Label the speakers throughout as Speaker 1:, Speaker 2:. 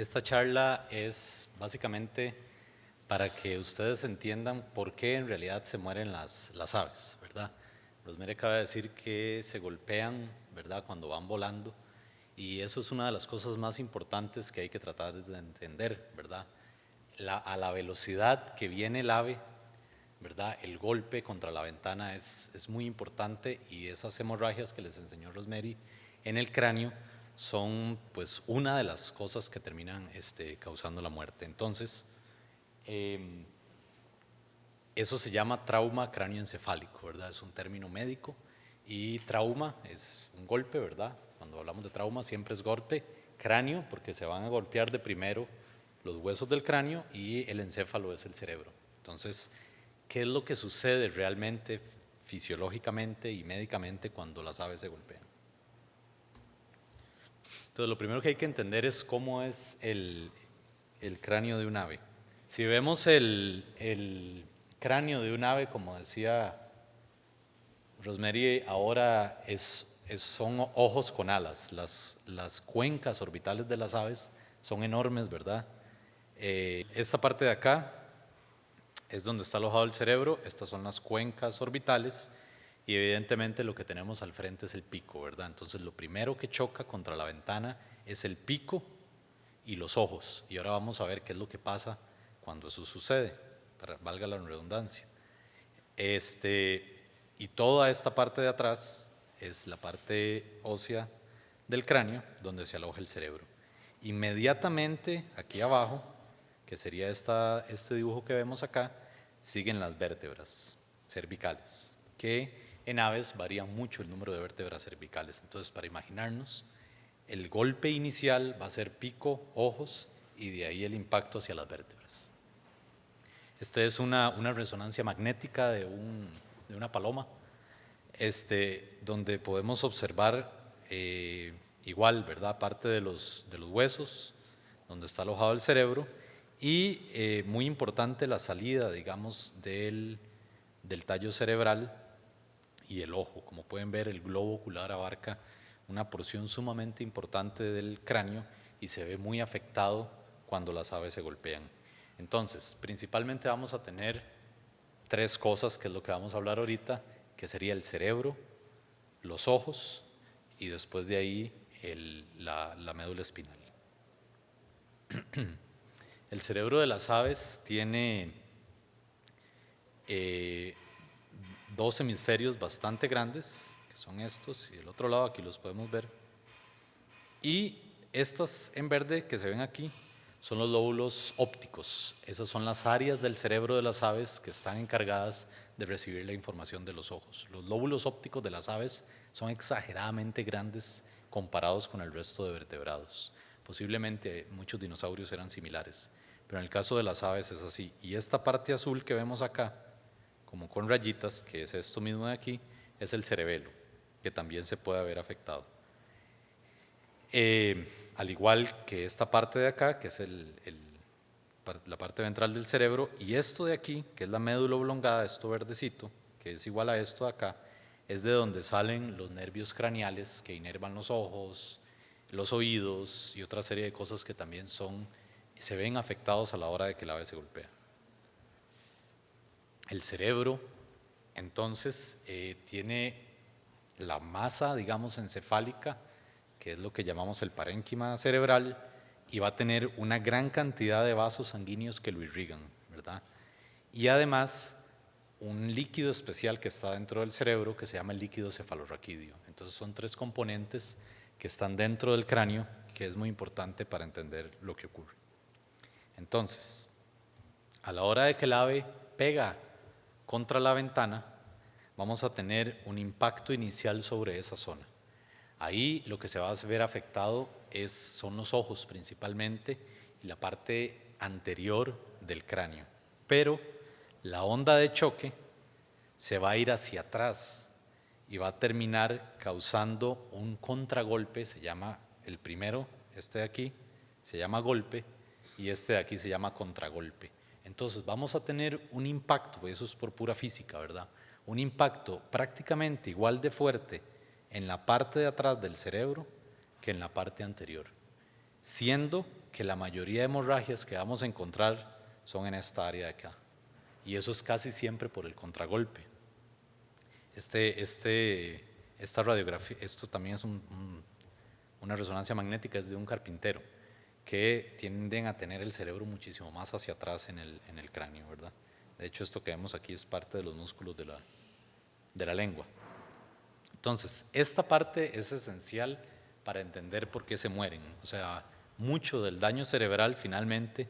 Speaker 1: Esta charla es básicamente para que ustedes entiendan por qué en realidad se mueren las aves, ¿verdad? Rosemary acaba de decir que se golpean, ¿verdad?, cuando van volando, y eso es una de las cosas más importantes que hay que tratar de entender, ¿verdad? A la velocidad que viene el ave, ¿verdad? El golpe contra la ventana es muy importante, y esas hemorragias que les enseñó Rosemary en el cráneo son pues una de las cosas que terminan causando la muerte. Entonces, eso se llama trauma cráneoencefálico, ¿verdad? Es un término médico, y trauma es un golpe, ¿verdad? Cuando hablamos de trauma siempre es golpe, cráneo porque se van a golpear de primero los huesos del cráneo, y el encéfalo es el cerebro. Entonces, ¿qué es lo que sucede realmente fisiológicamente y médicamente cuando las aves se golpean? Entonces, lo primero que hay que entender es cómo es el cráneo de un ave. Si vemos el cráneo de un ave, como decía Rosemary, ahora son ojos con alas. Las cuencas orbitales de las aves son enormes, ¿verdad? Esta parte de acá es donde está alojado el cerebro. Estas son las cuencas orbitales, y evidentemente lo que tenemos al frente es el pico, ¿verdad? Entonces, lo primero que choca contra la ventana es el pico y los ojos. Y ahora vamos a ver qué es lo que pasa cuando eso sucede, valga la redundancia. Y toda esta parte de atrás es la parte ósea del cráneo donde se aloja el cerebro. Inmediatamente aquí abajo, que sería este dibujo que vemos acá, siguen las vértebras cervicales, que en aves varía mucho el número de vértebras cervicales. Entonces, para imaginarnos, el golpe inicial va a ser pico, ojos, y de ahí el impacto hacia las vértebras. Esta es una resonancia magnética de una paloma, donde podemos observar igual, ¿verdad?, parte de los huesos, donde está alojado el cerebro, y muy importante la salida, digamos, del tallo cerebral y el ojo. Como pueden ver, el globo ocular abarca una porción sumamente importante del cráneo y se ve muy afectado cuando las aves se golpean. Entonces, principalmente vamos a tener tres cosas, que es lo que vamos a hablar ahorita, que sería el cerebro, los ojos y después de ahí la médula espinal. El cerebro de las aves tiene dos hemisferios bastante grandes, que son estos, y del otro lado aquí los podemos ver. Y estas en verde que se ven aquí son los lóbulos ópticos. Esas son las áreas del cerebro de las aves que están encargadas de recibir la información de los ojos. Los lóbulos ópticos de las aves son exageradamente grandes comparados con el resto de vertebrados. Posiblemente muchos dinosaurios eran similares, pero en el caso de las aves es así. Y esta parte azul que vemos acá, como con rayitas, que es esto mismo de aquí, es el cerebelo, que también se puede haber afectado. Al igual que esta parte de acá, que es la parte ventral del cerebro, y esto de aquí, que es la médula oblongada, esto verdecito, que es igual a esto de acá, es de donde salen los nervios craneales que inervan los ojos, los oídos y otra serie de cosas que también se ven afectados a la hora de que el ave se golpea. El cerebro, entonces, tiene la masa, digamos, encefálica, que es lo que llamamos el parénquima cerebral, y va a tener una gran cantidad de vasos sanguíneos que lo irrigan, ¿verdad? Y además, un líquido especial que está dentro del cerebro que se llama el líquido cefalorraquídeo. Entonces, son tres componentes que están dentro del cráneo, que es muy importante para entender lo que ocurre. Entonces, a la hora de que el ave pega contra la ventana, vamos a tener un impacto inicial sobre esa zona. Ahí lo que se va a ver afectado son los ojos principalmente y la parte anterior del cráneo. Pero la onda de choque se va a ir hacia atrás y va a terminar causando un contragolpe. Se llama el primero, este de aquí, se llama golpe, y este de aquí se llama contragolpe. Entonces vamos a tener un impacto, eso es por pura física, ¿verdad? Un impacto prácticamente igual de fuerte en la parte de atrás del cerebro que en la parte anterior, siendo que la mayoría de hemorragias que vamos a encontrar son en esta área de acá. Y eso es casi siempre por el contragolpe. Esta radiografía, esto también es una resonancia magnética, es de un carpintero, que tienden a tener el cerebro muchísimo más hacia atrás en el cráneo, ¿verdad? De hecho, esto que vemos aquí es parte de los músculos de la lengua. Entonces, esta parte es esencial para entender por qué se mueren. O sea, mucho del daño cerebral finalmente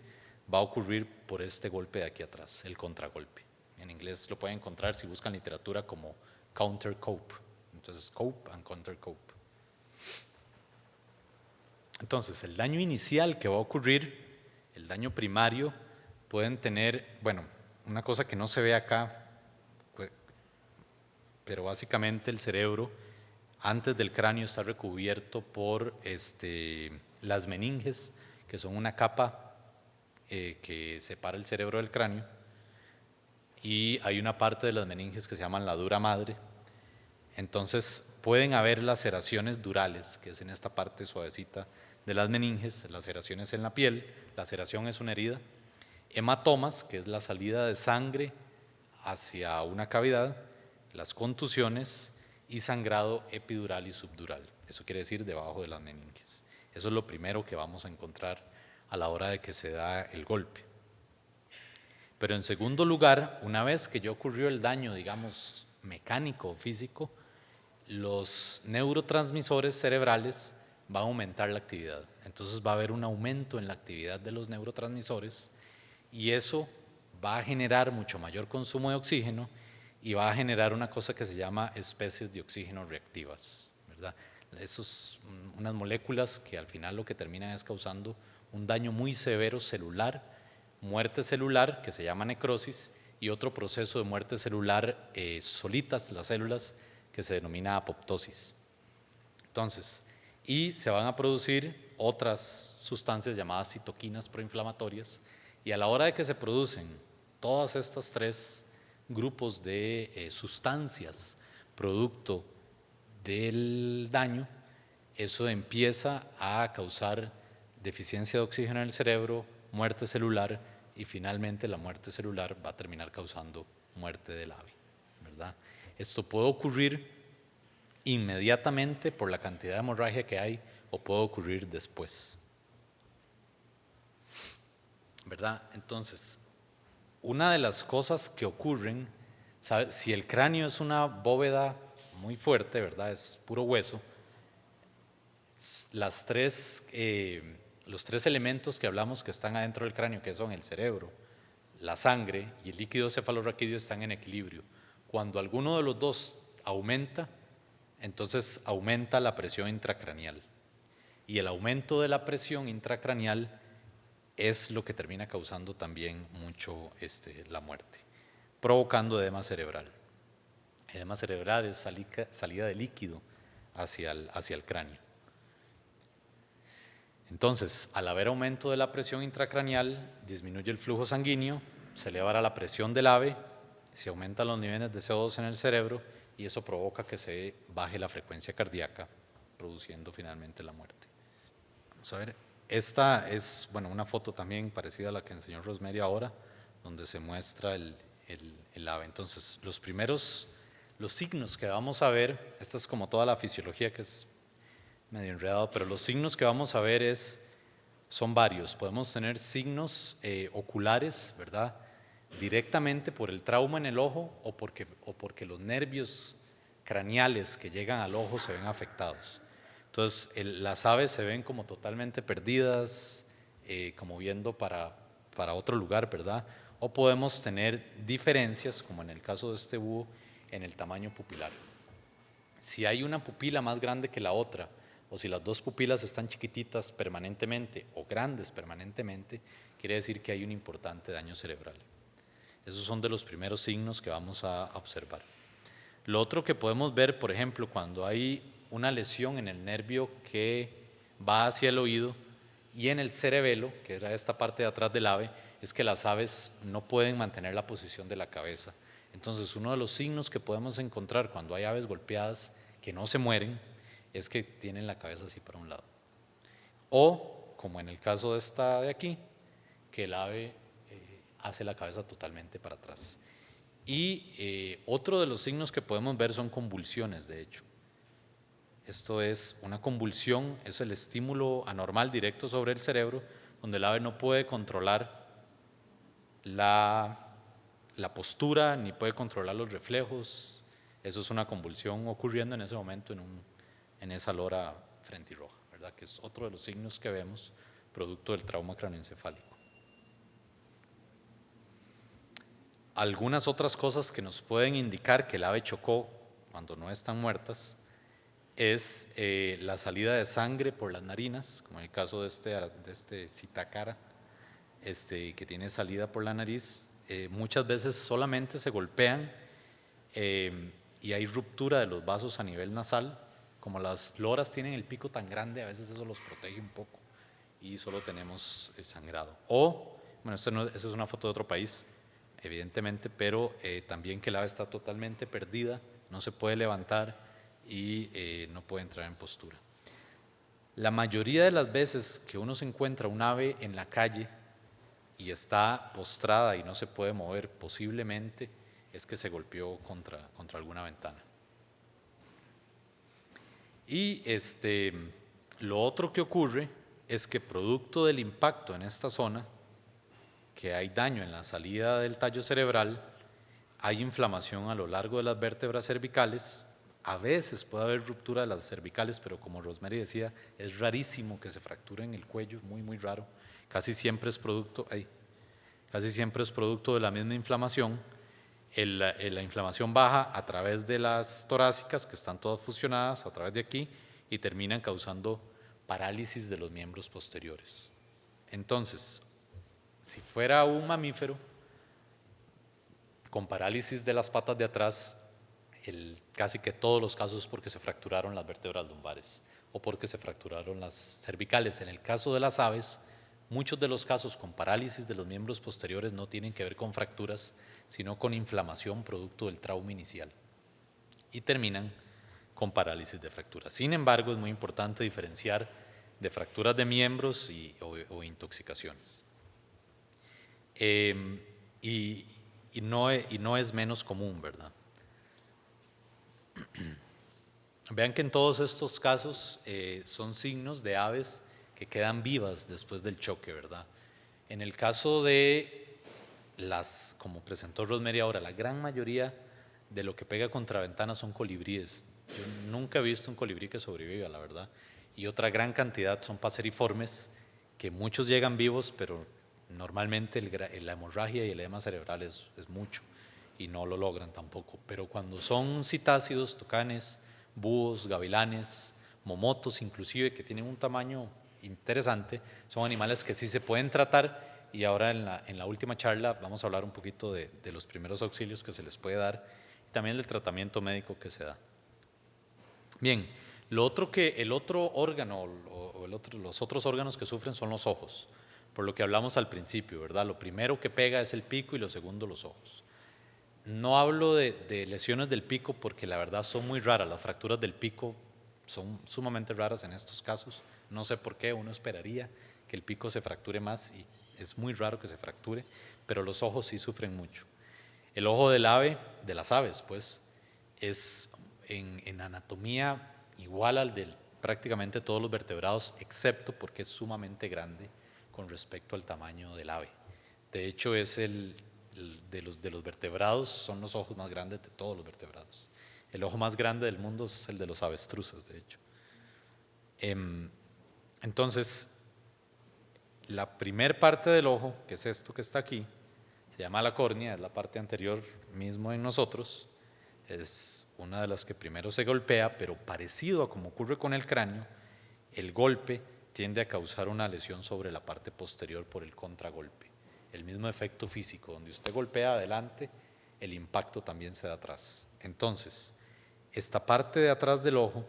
Speaker 1: va a ocurrir por este golpe de aquí atrás, el contragolpe. En inglés lo pueden encontrar si buscan literatura como counter cope. Entonces, cope and counter cope. Entonces, el daño inicial que va a ocurrir, el daño primario, pueden tener, bueno, una cosa que no se ve acá, pero básicamente el cerebro antes del cráneo está recubierto por las meninges, que son una capa que separa el cerebro del cráneo, y hay una parte de las meninges que se llaman la dura madre. Entonces pueden haber laceraciones durales, que es en esta parte suavecita de las meninges, laceraciones en la piel, laceración es una herida, hematomas, que es la salida de sangre hacia una cavidad, las contusiones y sangrado epidural y subdural. Eso quiere decir debajo de las meninges. Eso es lo primero que vamos a encontrar a la hora de que se da el golpe. Pero en segundo lugar, una vez que ya ocurrió el daño, digamos, mecánico o físico, los neurotransmisores cerebrales van a aumentar la actividad. Entonces va a haber un aumento en la actividad de los neurotransmisores y eso va a generar mucho mayor consumo de oxígeno y va a generar una cosa que se llama especies de oxígeno reactivas, ¿verdad? Esos, unas moléculas que al final lo que terminan es causando un daño muy severo celular, muerte celular, que se llama necrosis, y otro proceso de muerte celular solitas, las células, que se denomina apoptosis. Entonces, y se van a producir otras sustancias llamadas citoquinas proinflamatorias, y a la hora de que se producen todas estas tres grupos de sustancias producto del daño, eso empieza a causar deficiencia de oxígeno en el cerebro, muerte celular, y finalmente la muerte celular va a terminar causando muerte del ave, ¿verdad? Esto puede ocurrir inmediatamente por la cantidad de hemorragia que hay o puede ocurrir después, ¿verdad? Entonces, una de las cosas que ocurren, ¿sabe? Si el cráneo es una bóveda muy fuerte, ¿verdad? Es puro hueso, los tres elementos que hablamos que están adentro del cráneo, que son el cerebro, la sangre y el líquido cefalorraquídeo, están en equilibrio. Cuando alguno de los dos aumenta, entonces aumenta la presión intracraneal. Y el aumento de la presión intracraneal es lo que termina causando también mucho la muerte, provocando edema cerebral. Edema cerebral es salida de líquido hacia el cráneo. Entonces, al haber aumento de la presión intracraneal, disminuye el flujo sanguíneo, se eleva la presión del ave, se aumentan los niveles de CO2 en el cerebro y eso provoca que se baje la frecuencia cardíaca, produciendo finalmente la muerte. Vamos a ver, esta es una foto también parecida a la que enseñó Rosemary ahora, donde se muestra el ave. Entonces, los signos que vamos a ver, esta es como toda la fisiología que es medio enredado, pero los signos que vamos a ver son varios. Podemos tener signos oculares, ¿verdad? Directamente por el trauma en el ojo o porque los nervios craneales que llegan al ojo se ven afectados. Entonces, las aves se ven como totalmente perdidas, como viendo para otro lugar, ¿verdad? O podemos tener diferencias, como en el caso de este búho, en el tamaño pupilar. Si hay una pupila más grande que la otra, o si las dos pupilas están chiquititas permanentemente o grandes permanentemente, quiere decir que hay un importante daño cerebral. Esos son de los primeros signos que vamos a observar. Lo otro que podemos ver, por ejemplo, cuando hay una lesión en el nervio que va hacia el oído y en el cerebelo, que era esta parte de atrás del ave, es que las aves no pueden mantener la posición de la cabeza. Entonces, uno de los signos que podemos encontrar cuando hay aves golpeadas que no se mueren es que tienen la cabeza así para un lado. O como en el caso de esta de aquí, que el ave hace la cabeza totalmente para atrás. Y otro de los signos que podemos ver son convulsiones, de hecho. Esto es una convulsión, es el estímulo anormal directo sobre el cerebro, donde el ave no puede controlar la postura, ni puede controlar los reflejos. Eso es una convulsión ocurriendo en ese momento en esa lora frentirroja, ¿verdad? Que es otro de los signos que vemos producto del trauma craneoencefálico. Algunas otras cosas que nos pueden indicar que el ave chocó cuando no están muertas es la salida de sangre por las narinas, como en el caso de este citacara, que tiene salida por la nariz. Muchas veces solamente se golpean y hay ruptura de los vasos a nivel nasal. Como las loras tienen el pico tan grande, a veces eso los protege un poco y solo tenemos sangrado. O, bueno, esa es una foto de otro país, evidentemente, pero también que el ave está totalmente perdida, no se puede levantar y no puede entrar en postura. La mayoría de las veces que uno se encuentra un ave en la calle y está postrada y no se puede mover, posiblemente es que se golpeó contra alguna ventana. Y lo otro que ocurre es que producto del impacto en esta zona, que hay daño en la salida del tallo cerebral, hay inflamación a lo largo de las vértebras cervicales. A veces puede haber ruptura de las cervicales, pero como Rosemary decía, es rarísimo que se fracture en el cuello, muy, muy raro. Casi siempre es producto de la misma inflamación. La inflamación baja a través de las torácicas, que están todas fusionadas a través de aquí, y terminan causando parálisis de los miembros posteriores. Entonces, si fuera un mamífero con parálisis de las patas de atrás, casi que todos los casos es porque se fracturaron las vértebras lumbares o porque se fracturaron las cervicales. En el caso de las aves, muchos de los casos con parálisis de los miembros posteriores no tienen que ver con fracturas, sino con inflamación producto del trauma inicial y terminan con parálisis de fractura. Sin embargo, es muy importante diferenciar de fracturas de miembros o intoxicaciones. Y no es menos común, ¿verdad? Vean que en todos estos casos son signos de aves que quedan vivas después del choque, ¿verdad? En el caso de como presentó Rosemary ahora, la gran mayoría de lo que pega contra ventanas son colibríes. Yo nunca he visto un colibrí que sobreviva, la verdad. Y otra gran cantidad son paseriformes, que muchos llegan vivos, pero normalmente la hemorragia y el edema cerebral es mucho y no lo logran tampoco. Pero cuando son citácidos, tucanes, búhos, gavilanes, momotos inclusive, que tienen un tamaño interesante, son animales que sí se pueden tratar. Y ahora en la última charla vamos a hablar un poquito de los primeros auxilios que se les puede dar y también del tratamiento médico que se da. Bien, el otro órgano los otros órganos que sufren son los ojos, por lo que hablamos al principio, ¿verdad? Lo primero que pega es el pico y lo segundo los ojos. No hablo de lesiones del pico porque la verdad son muy raras, las fracturas del pico son sumamente raras en estos casos. No sé por qué, uno esperaría que el pico se fracture más y es muy raro que se fracture, pero los ojos sí sufren mucho. El ojo del ave, de las aves, pues, es en anatomía igual al de prácticamente todos los vertebrados, excepto porque es sumamente grande con respecto al tamaño del ave. De hecho, es de los vertebrados, son los ojos más grandes de todos los vertebrados. El ojo más grande del mundo es el de los avestruces, de hecho. Entonces, la primer parte del ojo, que es esto que está aquí, se llama la córnea, es la parte anterior mismo en nosotros, es una de las que primero se golpea, pero parecido a como ocurre con el cráneo, el golpe tiende a causar una lesión sobre la parte posterior por el contragolpe. El mismo efecto físico, donde usted golpea adelante, el impacto también se da atrás. Entonces, esta parte de atrás del ojo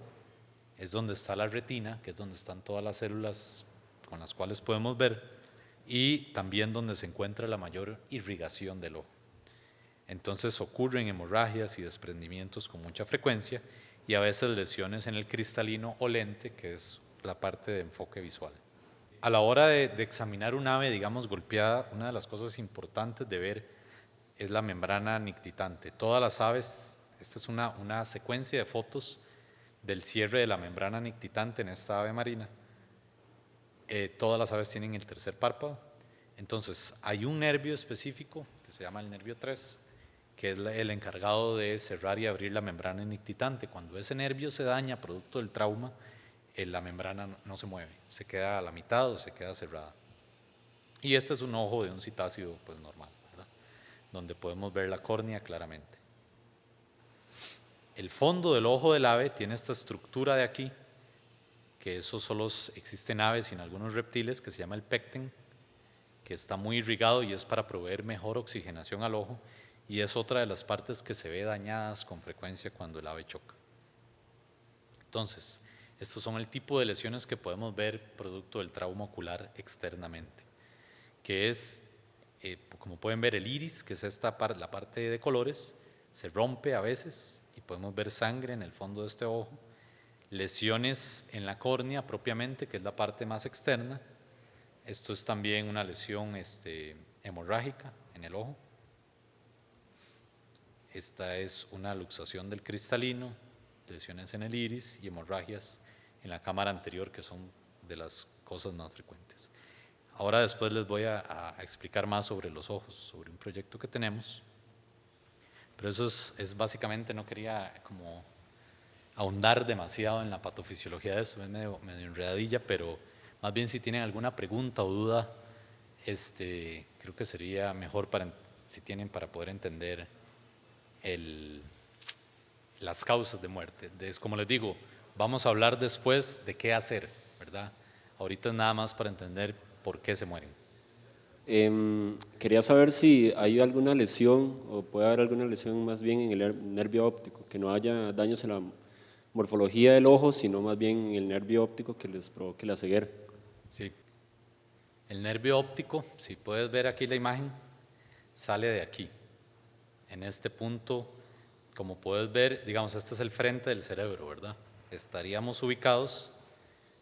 Speaker 1: es donde está la retina, que es donde están todas las células con las cuales podemos ver, y también donde se encuentra la mayor irrigación del ojo. Entonces ocurren hemorragias y desprendimientos con mucha frecuencia y a veces lesiones en el cristalino o lente, que es la parte de enfoque visual. A la hora de examinar un ave, digamos, golpeada, una de las cosas importantes de ver es la membrana nictitante. Todas las aves, esta es una secuencia de fotos del cierre de la membrana nictitante en esta ave marina. Todas las aves tienen el tercer párpado. Entonces, hay un nervio específico que se llama el nervio 3, que es el encargado de cerrar y abrir la membrana nictitante. Cuando ese nervio se daña producto del trauma, la membrana no se mueve, se queda a la mitad o se queda cerrada. Y este es un ojo de un citácido pues, normal, ¿verdad? Donde podemos ver la córnea claramente. El fondo del ojo del ave tiene esta estructura de aquí, que eso solo existe en aves y en algunos reptiles, que se llama el pecten, que está muy irrigado y es para proveer mejor oxigenación al ojo, y es otra de las partes que se ve dañadas con frecuencia cuando el ave choca. Entonces, estos son el tipo de lesiones que podemos ver producto del trauma ocular externamente, que es, como pueden ver, el iris, que es la parte de colores, se rompe a veces y podemos ver sangre en el fondo de este ojo, lesiones en la córnea propiamente, que es la parte más externa. Esto es también una lesión hemorrágica en el ojo. Esta es una luxación del cristalino, lesiones en el iris y hemorragias en la cámara anterior, que son de las cosas más frecuentes. Ahora después les voy a explicar más sobre los ojos, sobre un proyecto que tenemos. Pero eso es básicamente, no quería como ahondar demasiado en la patofisiología de esto, es medio enredadilla, pero más bien si tienen alguna pregunta o duda, creo que sería mejor si tienen para poder entender las causas de muerte. Como les digo, vamos a hablar después de qué hacer, ¿verdad? Ahorita es nada más para entender por qué se mueren.
Speaker 2: Quería saber si hay alguna lesión o puede haber alguna lesión más bien en el nervio óptico, que no haya daños en la morfología del ojo, sino más bien en el nervio óptico que les provoque la ceguera.
Speaker 1: Sí. El nervio óptico, si puedes ver aquí la imagen, sale de aquí. En este punto, como puedes ver, digamos, este es el frente del cerebro, ¿verdad? Estaríamos ubicados,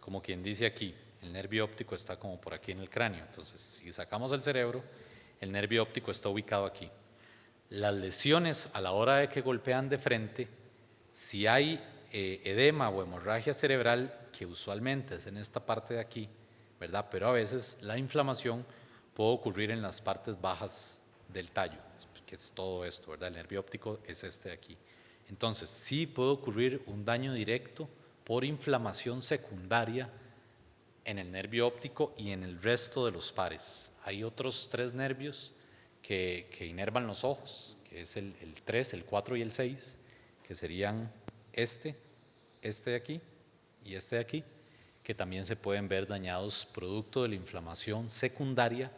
Speaker 1: como quien dice aquí, el nervio óptico está como por aquí en el cráneo. Entonces, si sacamos el cerebro, el nervio óptico está ubicado aquí. Las lesiones a la hora de que golpean de frente, si hay edema o hemorragia cerebral, que usualmente es en esta parte de aquí, ¿verdad? Pero a veces la inflamación puede ocurrir en las partes bajas del tallo, que es todo esto, ¿verdad? El nervio óptico es este de aquí. Entonces, sí puede ocurrir un daño directo por inflamación secundaria en el nervio óptico y en el resto de los pares. Hay otros 3 nervios que inervan los ojos, que es el 3, el 4 y el 6, que serían este de aquí y este de aquí, que también se pueden ver dañados producto de la inflamación secundaria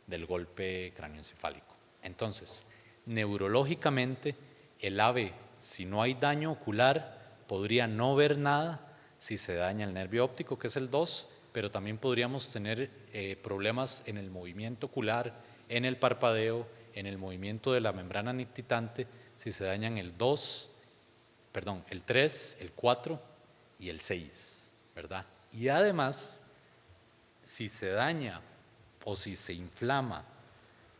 Speaker 1: del golpe cráneoencefálico. Entonces, neurológicamente, el ave, si no hay daño ocular, podría no ver nada si se daña el nervio óptico, que es el 2, pero también podríamos tener problemas en el movimiento ocular, en el parpadeo, en el movimiento de la membrana nictitante, si se dañan el 3, el 4 y el 6, ¿verdad? Y además, si se daña o si se inflama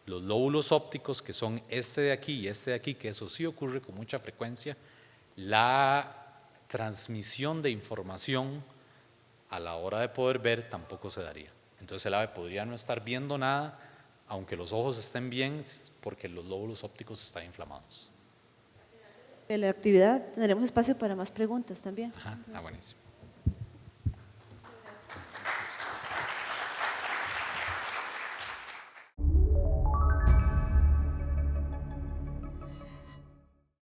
Speaker 1: los lóbulos ópticos, que son este de aquí y este de aquí, que eso sí ocurre con mucha frecuencia, la transmisión de información a la hora de poder ver tampoco se daría. Entonces el ave podría no estar viendo nada, aunque los ojos estén bien, porque los lóbulos ópticos están inflamados.
Speaker 3: De la actividad tendremos espacio para más preguntas también.
Speaker 1: Buenísimo.